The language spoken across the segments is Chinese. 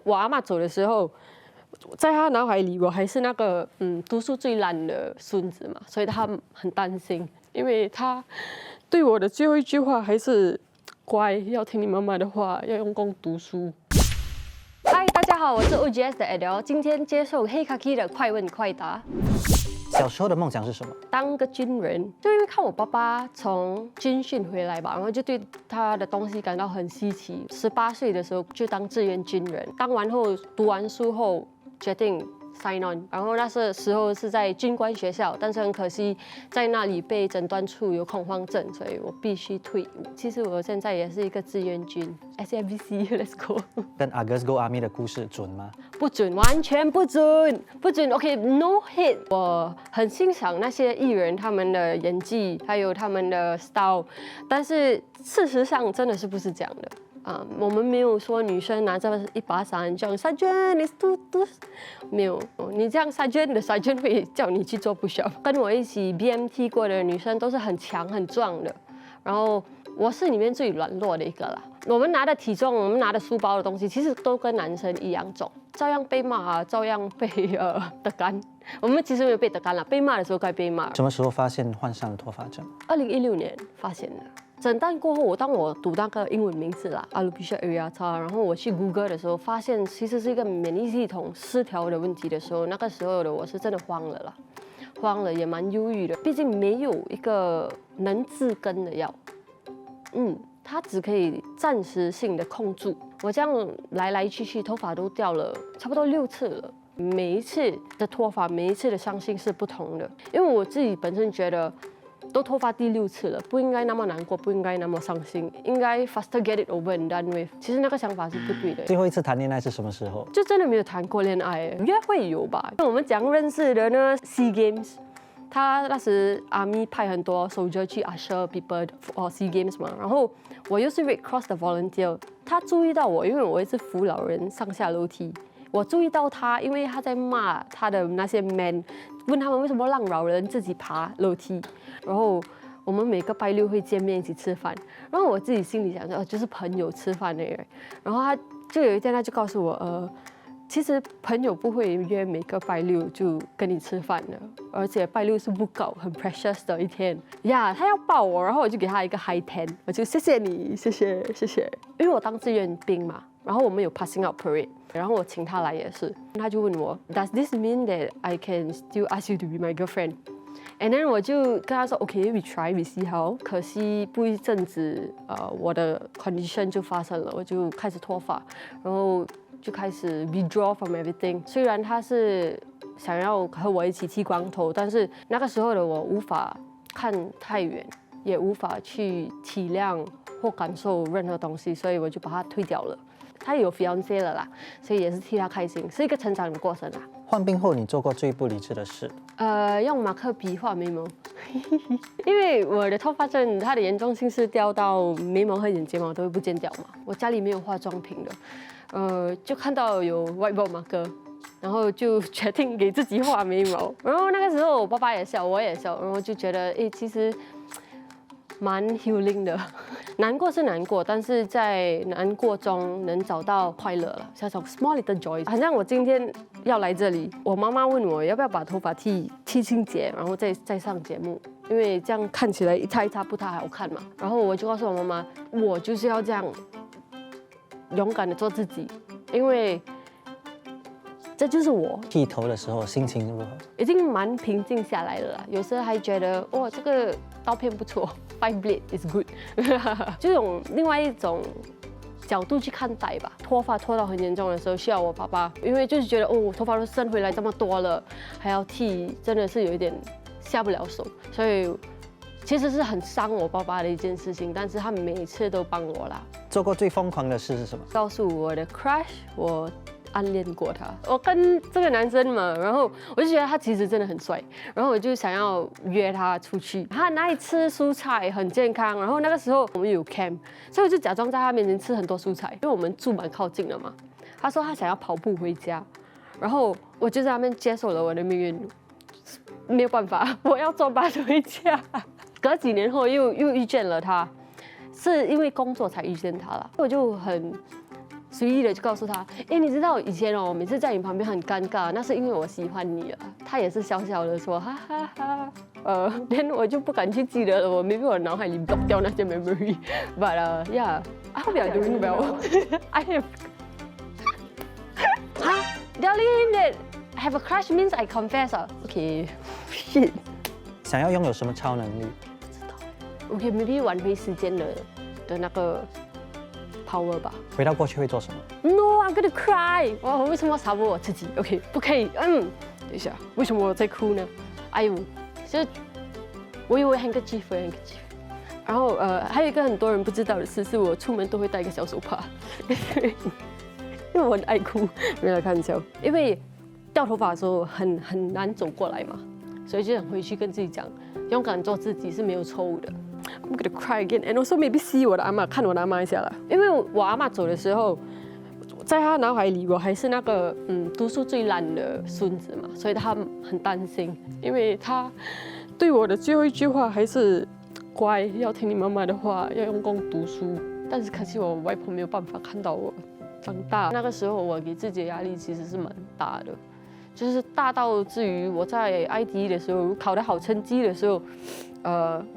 我阿嬷走的时候，在她脑海里我还是那个读书最烂的孙子嘛，所以她很担心，因为她对我的最后一句话还是乖，要听你妈妈的话，要用功读书。嗨，大家好，我是 OGS 的 Adele， 今天接受黑卡 K 的快问快答。小时候的梦想是什么？当个军人，就因为看我爸爸从军训回来吧，然后就对他的东西感到很稀奇。18岁的时候就当志愿军人，当完后读完书后决定 sign on， 然后那时候是在军官学校，但是很可惜在那里被诊断出有恐慌症，所以我必须退伍。其实我现在也是一个志愿军 ，SMBC，Let's go。跟 Agus Go Army 的故事准吗？不准，完全不准，不准。OK，no hate。我很欣赏那些艺人他们的演技，还有他们的 style， 但是事实上真的是不是这样的。我们没有说女生拿着一把伞这样，Sergeant， 你都没有，你这样 Sergeant 的 Sergeant 会叫你去做push up。跟我一起 BMT 过的女生都是很强很壮的，然后我是里面最软弱的一个啦。我们拿的体重，我们拿的书包的东西，其实都跟男生一样重，照样被骂，照样被得干。我们其实没有被得干啦，被骂的时候该被骂。什么时候发现患上了脱发症？2016年发现的。诊断过后，当我读那个英文名字啦 ，alopecia areata， 然后我去 Google 的时候，发现其实是一个免疫系统失调的问题的时候，那个时候的我是真的慌了啦，慌了也蛮忧郁的，毕竟没有一个能治根的药，它只可以暂时性的控住。我这样来来去去，头发都掉了差不多6次了，每一次的脱发，每一次的伤心是不同的，因为我自己本身觉得。都脱发第6次了，不应该那么难过，不应该那么伤心，应该 faster get it over and done with。其实那个想法是不对的。最后一次谈恋爱是什么时候？就真的没有谈过恋爱，约会有吧？我们讲认识的呢 ，SEA Games， 他那时 Army 派很多 soldier 去 usher people for SEA Games 嘛，然后我又是 Red Cross 的 volunteer， 他注意到我，因为我一直扶老人上下楼梯。我注意到他，因为他在骂他的那些 man， 问他们为什么让老人自己爬楼梯。然后我们每个拜六会见面一起吃饭，然后我自己心里想说，就是朋友吃饭的人。然后他就有一天他就告诉我，其实朋友不会约每个拜六就跟你吃饭的，而且拜六是不够很 precious 的一天呀。他要抱我，然后我就给他一个 high ten， 我就谢谢你，谢谢谢谢，因为我当志愿兵嘛。然后我们有 passing out parade， 然后我请他来也是，他就问我 ，Does this mean that I can still ask you to be my girlfriend？ And then 我就跟他说 ，OK，we try，we see how。可惜不一阵子，我的 condition 就发生了，我就开始脱发，然后就开始 withdraw from everything。虽然他是想要和我一起剃光头，但是那个时候的我无法看太远，也无法去体谅或感受任何东西，所以我就把它推掉了。他有 fiancé 了啦，所以也是替他开心，是一个成长的过程啦。患病后你做过最不理智的事？用马克笔画眉毛，因为我的脱发症，它的严重性是掉到眉毛和眼睫毛都会不见掉嘛。我家里没有化妆品的，就看到有 whiteboard 马克，然后就决定给自己画眉毛。然后那个时候我爸爸也笑，我也笑，然后就觉得，其实蛮 healing 的。难过是难过，但是在难过中能找到快乐了，像种 small little joy。好像我今天要来这里，我妈妈问我要不要把头发剃清洁，然后再上节目，因为这样看起来一擦一擦不太好看嘛。然后我就告诉我妈妈，我就是要这样勇敢的做自己，因为这就是我。剃头的时候心情如何？已经蛮平静下来了啦，有时候还觉得哇，这个刀片不错 ，Five blade is good， 就用另外一种角度去看待吧。脱发脱到很严重的时候，需要我爸爸，因为就是觉得我头发都剩回来这么多了，还要剃，真的是有一点下不了手，所以其实是很伤我爸爸的一件事情，但是他每次都帮我啦。做过最疯狂的事是什么？告诉我的 crush， 我暗恋过他，我跟这个男生嘛，然后我就觉得他其实真的很帅，然后我就想要约他出去。他那里吃蔬菜很健康，然后那个时候我们有 camp， 所以我就假装在他面前吃很多蔬菜，因为我们住蛮靠近的嘛。他说他想要跑步回家，然后我就在那边接受了我的命运，没有办法，我要坐巴士回家。隔几年后又遇见了他，是因为工作才遇见他了，我就很随意的就告诉他，哎，你知道以前哦，我每次在你旁边很尴尬，那是因为我喜欢你啊。他也是笑笑的说，哈哈哈。then 我就不敢去记得了，我 maybe 我脑海里 block 掉那些 memory。But yeah, I hope you're doing well. I have. Huh? Telling that have a crush means I confess 啊 ？Okay, shit. 想要拥有什么超能力？不知道。Okay, maybe 挽回时间的那个 power 吧。回到过去会做什么 No, I'm gonna cry. 我为什么要杀我自己 ？OK， 不可以。等一下，为什么我在哭呢？哎呦，就我以为 handkerchief。然后还有一个很多人不知道的事，是我出门都会带一个小手帕，因为我很爱哭，没有开玩笑。因为掉头发的时候很难走过来嘛，所以就想回去跟自己讲，勇敢做自己是没有错误的。I'm gonna cry again, and also maybe see 我的阿嬷，看我的阿嬷一下啦。因为我阿嬷走的时候，在她脑海里我还是那个读书最烂的孙子嘛，所以她很担心，因为她对我的最后一句话还是乖，要听你妈妈的话，要用功读书。但是可惜我外婆没有办法看到我长大，那个时候我给自己的压力其实是蛮大的。就是大到至于我在 ITE 的时候考得好成绩的时候，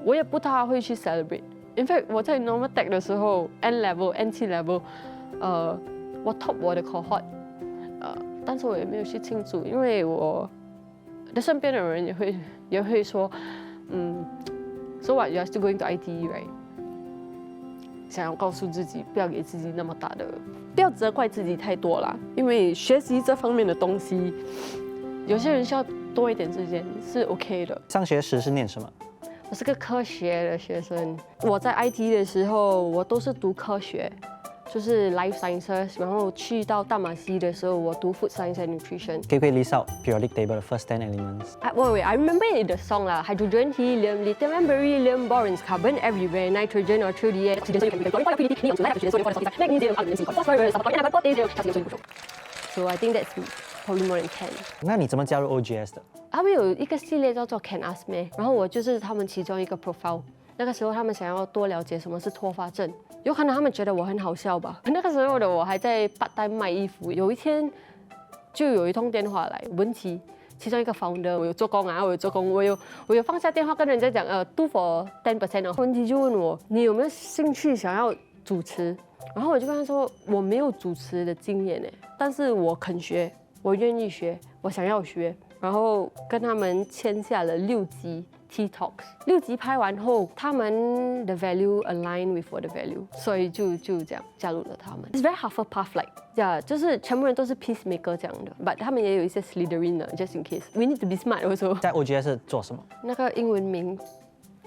我也不大会去 celebrate。In fact， 我在 normal tech 的时候 N level、NT level， 我 top 我的 cohort， 但是我也没有去庆祝，因为我的身边的人也会说，So what? You're still going to ITE, right？ 想要告诉自己，不要给自己那么大的，不要责怪自己太多啦。因为学习这方面的东西，有些人需要多一点时间是 OK 的。上学时是念什么？我是个科学的学生。我在 IT 的时候，我都是读科学，就是 life sciences。然后去到大马西的时候，我读 food science and nutrition。可不可以 list out periodic table 的 first 10 elements？ Wait, I remember the song 啦 ，hydrogen, helium, lithium and beryllium, boron, carbon everywhere, nitrogen all through the air, oxygen, sodium, chemical, chlorine, fluoride, neon, nitrogen, sodium, phosphorus, magnesium, aluminum, silicon, phosphorus, potassium, potassium, calcium, sodium. So I think that's probably more than 10. 那你怎么加入 OGS 的？他们有一个系列叫做 Can Ask Me， 然后我就是他们其中一个 profile。那个时候他们想要多了解什么是脱发症，有可能他们觉得我很好笑吧。那个时候的我还在part time卖衣服，有一天就有一通电话来，文琪，其中一个 founder， 我有做工，我有放下电话跟人家讲，do for 10% 哦。文琪就问我，你有没有兴趣想要主持？然后我就跟他说，我没有主持的经验诶，但是我肯学，我愿意学，我想要学。然后跟他们签下了6集 Tea Talks，6集拍完后，他们的 value align with 我的 value， 所以就这样加入了他们。It's very Hufflepuff like， 就是全部人都是 peacemaker 这样的 ，but 他们也有一些 Slytherin 的 ，just in case。We need to be smart also。在 OGS 是做什么？那个英文名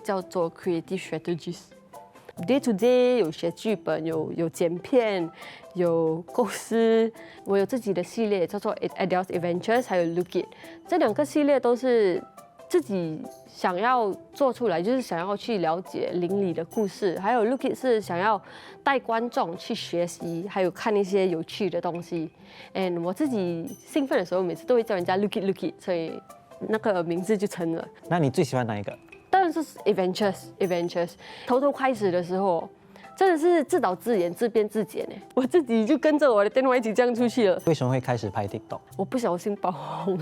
叫做 Creative Strategies。Day to day 有写剧本，有剪片，有构思。我有自己的系列叫做 Adele's Adventures， 还有 Look It。这2个系列都是自己想要做出来，就是想要去了解邻里的故事。还有 Look It 是想要带观众去学习，还有看一些有趣的东西。And 我自己兴奋的时候，每次都会叫人家 Look It， 所以那个名字就成了。那你最喜欢哪一个？当然是 Adventures。头开始的时候，真的是自导自演、自编自剪哎，我自己就跟着我的电话一起这样出去了。为什么会开始拍 TikTok？ 我不小心爆红，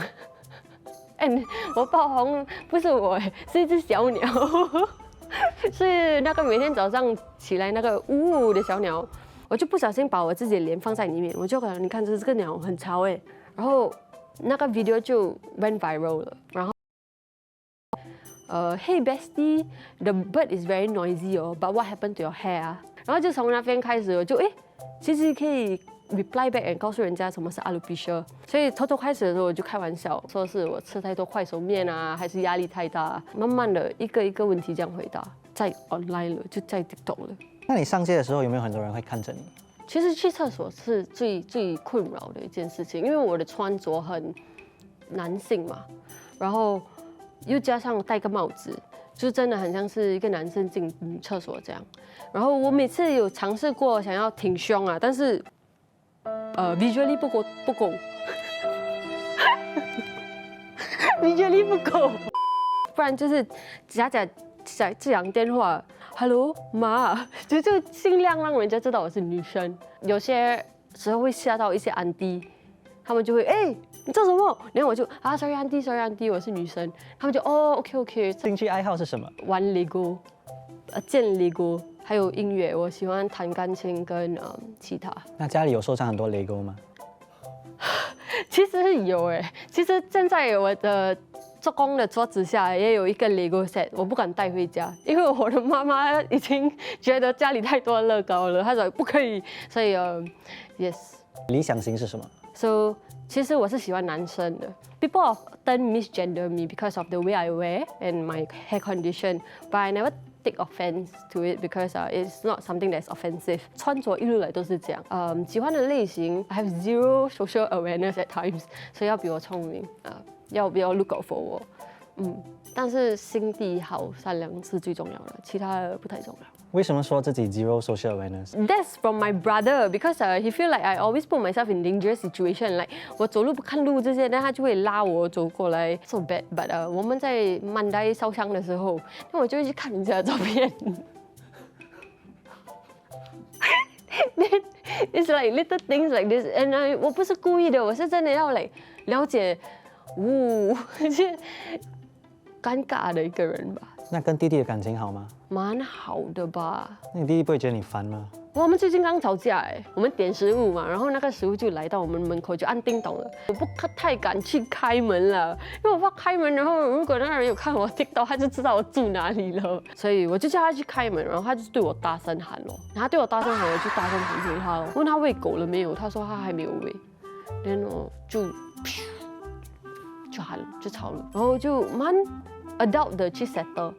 我爆红不是我，是一只小鸟，是那个每天早上起来那个呜的小鸟，我就不小心把我自己的脸放在里面，我就可能你看这个鸟很潮哎，然后那个 video 就 went viral 了，然后。Hey bestie, the bird is very noisy but what happened to your hair 啊？然后就从那边开始，我就其实可以 reply back 告诉人家什么是 alopecia。所以偷开始的时候我就开玩笑，说是我吃太多快手面啊，还是压力太大。慢慢的一个一个问题这样回答，在 online 了，就在 TikTok 了。那你上街的时候有没有很多人会看着你？其实去厕所是最困扰的一件事情，因为我的穿着很男性嘛，然后。又加上戴个帽子，就真的很像是一个男生进女厕所这样。然后我每次有尝试过想要挺胸啊，但是visually 不够，visually 不够，不然就是假讲电话 ，Hello 妈，就尽量让人家知道我是女生。有些时候会吓到一些安迪，他们就会你做什么？然后我就sorry 安迪，我是女生。他们就OK。兴趣爱好是什么？玩 Lego，建 Lego， 还有音乐，我喜欢弹钢琴跟吉他。那家里有收藏很多 Lego 吗？其实有其实现在我的做工的桌子下也有一个 Lego set， 我不敢带回家，因为我的妈妈已经觉得家里太多乐高了，她说不可以，所以yes。理想型是什么 So 其实我是喜欢男生的。People often misgender me because of the way I wear and my hair condition, but I never take offense to it because it's not something that's offensive. 穿着一路来都是这样。喜欢的类型 I have zero social awareness at times， 所以要比我聪明要不要 look out for 我。但是心地好、善良是最重要的，其他的不太重要。为什么说自己 zero social awareness？ That's from my brother because he feel like I always put myself in dangerous situation. Like 我走路不看路这些，但他就会拉我走过来 ，so bad. But 我们在曼呆烧香的时候，那我就会去看人家的照片。It's like little things like this, and 我不是故意的，我是真的要来了解，是尴尬的一个人吧。那跟弟弟的感情好吗？蛮好的吧。那你弟弟不会觉得你烦吗？我们最近刚吵架我们点食物嘛，然后那个食物就来到我们门口，就按叮咚了。我不太敢去开门了，因为我怕开门，然后如果那个人有看我听到，他就知道我住哪里了。所以我就叫他去开门，然后他就对我大声喊咯，然后他对我大声喊，我就大声喊回他咯。问他喂狗了没有，他说他还没有喂，然后就喊就吵了，然后就蛮 adult 的去 settle。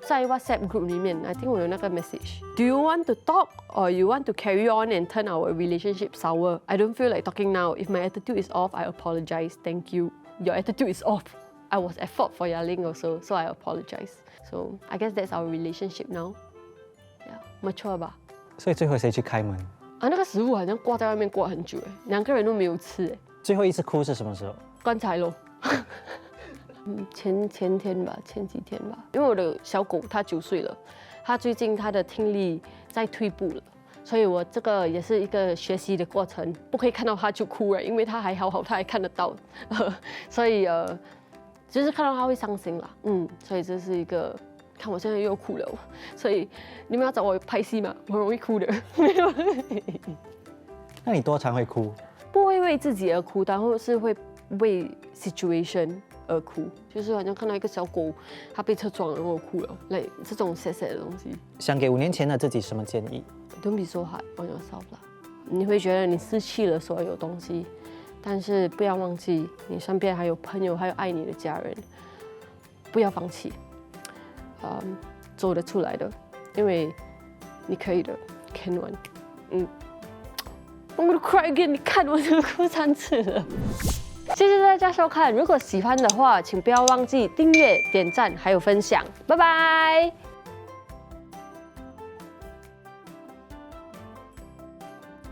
在 WhatsApp group 里面 I think 我有那个 message. Do you want to talk or you want to carry on and turn our relationship sour? I don't feel like talking now. If my attitude is off, I apologize. Thank you. Your attitude is off. I was at fault for yelling also, so I apologize. So I guess that's our relationship now. Yeah, mature 吧。所以最后谁去开门？那个食物好像挂在外面挂很久两个人都没有吃最后一次哭是什么时候？刚才咯。前天吧，前几天吧，因为我的小狗它9岁了，它最近它的听力在退步了，所以我这个也是一个学习的过程，不可以看到它就哭了，因为它还好，它还看得到，所以就是看到它会伤心啦，所以这是一个，看我现在又哭了，所以你们要找我拍戏吗？我容易哭的，那你多常会哭？不会为自己而哭，然后是会为 situation。而哭，就是好像看到一个小狗，它被车撞了，然后我哭了，这种 sad 的东西。想给5年前的自己什么建议 ？Don't be so hard on yourself 啦。你会觉得你失去了所有东西，但是不要忘记，你身边还有朋友，还有爱你的家人，不要放弃，走得出来的，因为你可以的 ，can one。I'm gonna cry again， 你看我都哭3次了。谢谢大家收看，如果喜欢的话，请不要忘记订阅、点赞还有分享，拜拜。